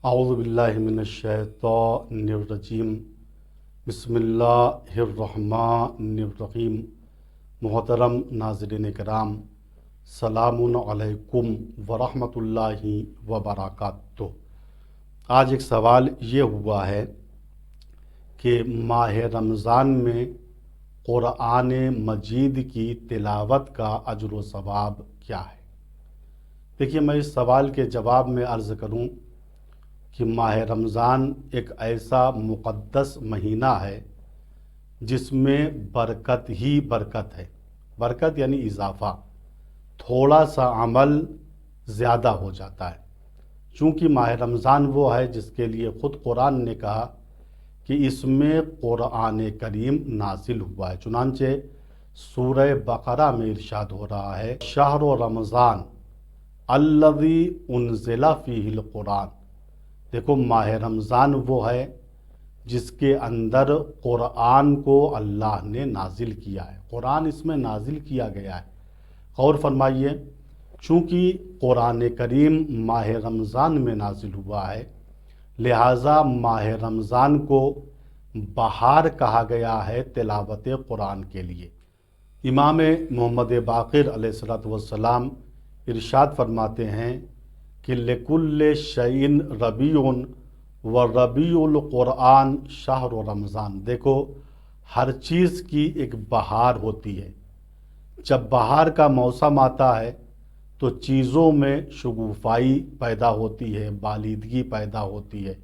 اعوذ باللہ من الشیطان الرجیم بسم اللہ الرحمن الرحیم۔ محترم ناظرین کرام، سلام علیکم ورحمۃ اللہ وبرکاتہ۔ آج ایک سوال یہ ہوا ہے کہ ماہ رمضان میں قرآن مجید کی تلاوت کا اجر و ثواب کیا ہے؟ دیکھیے، میں اس سوال کے جواب میں عرض کروں کہ ماہ رمضان ایک ایسا مقدس مہینہ ہے جس میں برکت ہی برکت ہے۔ برکت یعنی اضافہ، تھوڑا سا عمل زیادہ ہو جاتا ہے۔ چونکہ ماہ رمضان وہ ہے جس کے لیے خود قرآن نے کہا کہ اس میں قرآن کریم نازل ہوا ہے۔ چنانچہ سورہ بقرہ میں ارشاد ہو رہا ہے، شہر رمضان الذی انزل فیہ القرآن۔ دیکھو، ماہ رمضان وہ ہے جس کے اندر قرآن کو اللہ نے نازل کیا ہے۔ قرآن اس میں نازل کیا گیا ہے۔ غور فرمائیے، چونکہ قرآن کریم ماہ رمضان میں نازل ہوا ہے، لہٰذا ماہ رمضان کو بہار کہا گیا ہے تلاوت قرآن کے لیے۔ امام محمد باقر علیہ السلام ارشاد فرماتے ہیں کہ لِكُلِّ شَيْءٍ رَبِيعٌ وَرَبِيعُ الْقُرْآنِ شَهْرُ رمضان۔ دیکھو، ہر چیز کی ایک بہار ہوتی ہے۔ جب بہار کا موسم آتا ہے تو چیزوں میں شگوفائی پیدا ہوتی ہے، بالیدگی پیدا ہوتی ہے،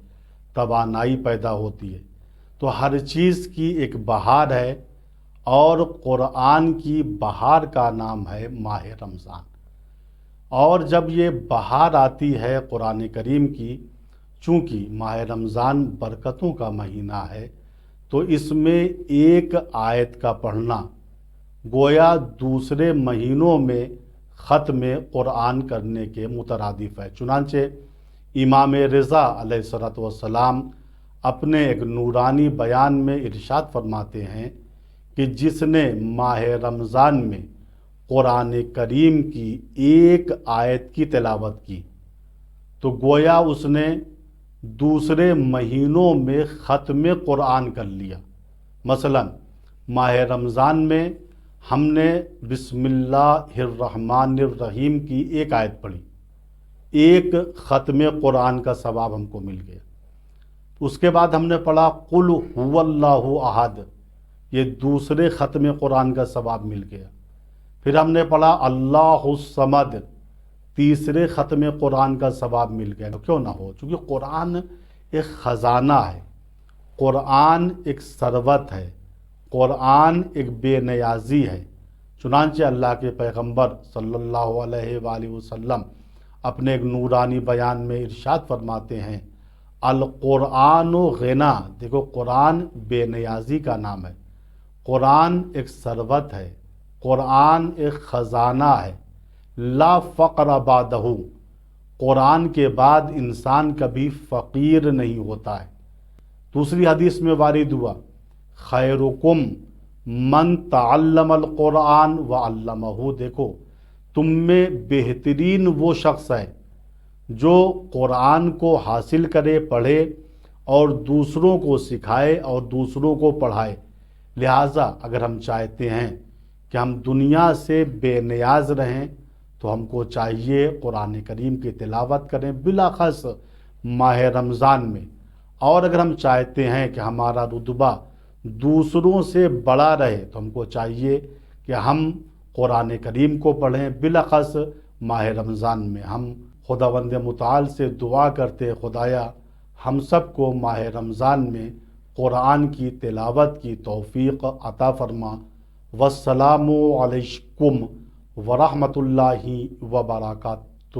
توانائی پیدا ہوتی ہے۔ تو ہر چیز کی ایک بہار ہے، اور قرآن کی بہار کا نام ہے ماہ رمضان۔ اور جب یہ بہار آتی ہے قرآن کریم کی، چونکہ ماہ رمضان برکتوں کا مہینہ ہے، تو اس میں ایک آیت کا پڑھنا گویا دوسرے مہینوں میں ختم قرآن کرنے کے مترادف ہے۔ چنانچہ امام رضا علیہ السلام اپنے ایک نورانی بیان میں ارشاد فرماتے ہیں کہ جس نے ماہ رمضان میں قرآن کریم کی ایک آیت کی تلاوت کی تو گویا اس نے دوسرے مہینوں میں ختم قرآن کر لیا۔ مثلا ماہ رمضان میں ہم نے بسم اللہ الرحمن الرحیم کی ایک آیت پڑھی، ایک ختم قرآن کا ثواب ہم کو مل گیا۔ اس کے بعد ہم نے پڑھا قل هو اللہ احد، یہ دوسرے ختم قرآن کا ثواب مل گیا۔ پھر ہم نے پڑھا اللہ الصمد، تیسرے ختم قرآن کا ثواب مل گیا۔ کیوں نہ ہو، چونکہ قرآن ایک خزانہ ہے، قرآن ایک ثروت ہے، قرآن ایک بے نیازی ہے۔ چنانچہ اللہ کے پیغمبر صلی اللہ علیہ وآلہ وسلم اپنے ایک نورانی بیان میں ارشاد فرماتے ہیں، القرآن غنا۔ دیکھو، قرآن بے نیازی کا نام ہے، قرآن ایک ثروت ہے، قرآن ایک خزانہ ہے، لا فقر بعدہ۔ قرآن کے بعد انسان کبھی فقیر نہیں ہوتا ہے۔ دوسری حدیث میں وارد ہوا، خیرکم من تعلم القرآن وعلمہ۔ دیکھو، تم میں بہترین وہ شخص ہے جو قرآن کو حاصل کرے، پڑھے اور دوسروں کو سکھائے اور دوسروں کو پڑھائے۔ لہٰذا اگر ہم چاہتے ہیں کہ ہم دنیا سے بے نیاز رہیں تو ہم کو چاہیے قرآن کریم کی تلاوت کریں، بالاخص ماہ رمضان میں۔ اور اگر ہم چاہتے ہیں کہ ہمارا رتبہ دوسروں سے بڑا رہے تو ہم کو چاہیے کہ ہم قرآن کریم کو پڑھیں، بالاخص ماہ رمضان میں۔ ہم خداوند متعال سے دعا کرتے، خدایا ہم سب کو ماہ رمضان میں قرآن کی تلاوت کی توفیق عطا فرما۔ والسلام علیکم ورحمۃ اللہ وبرکاتہ۔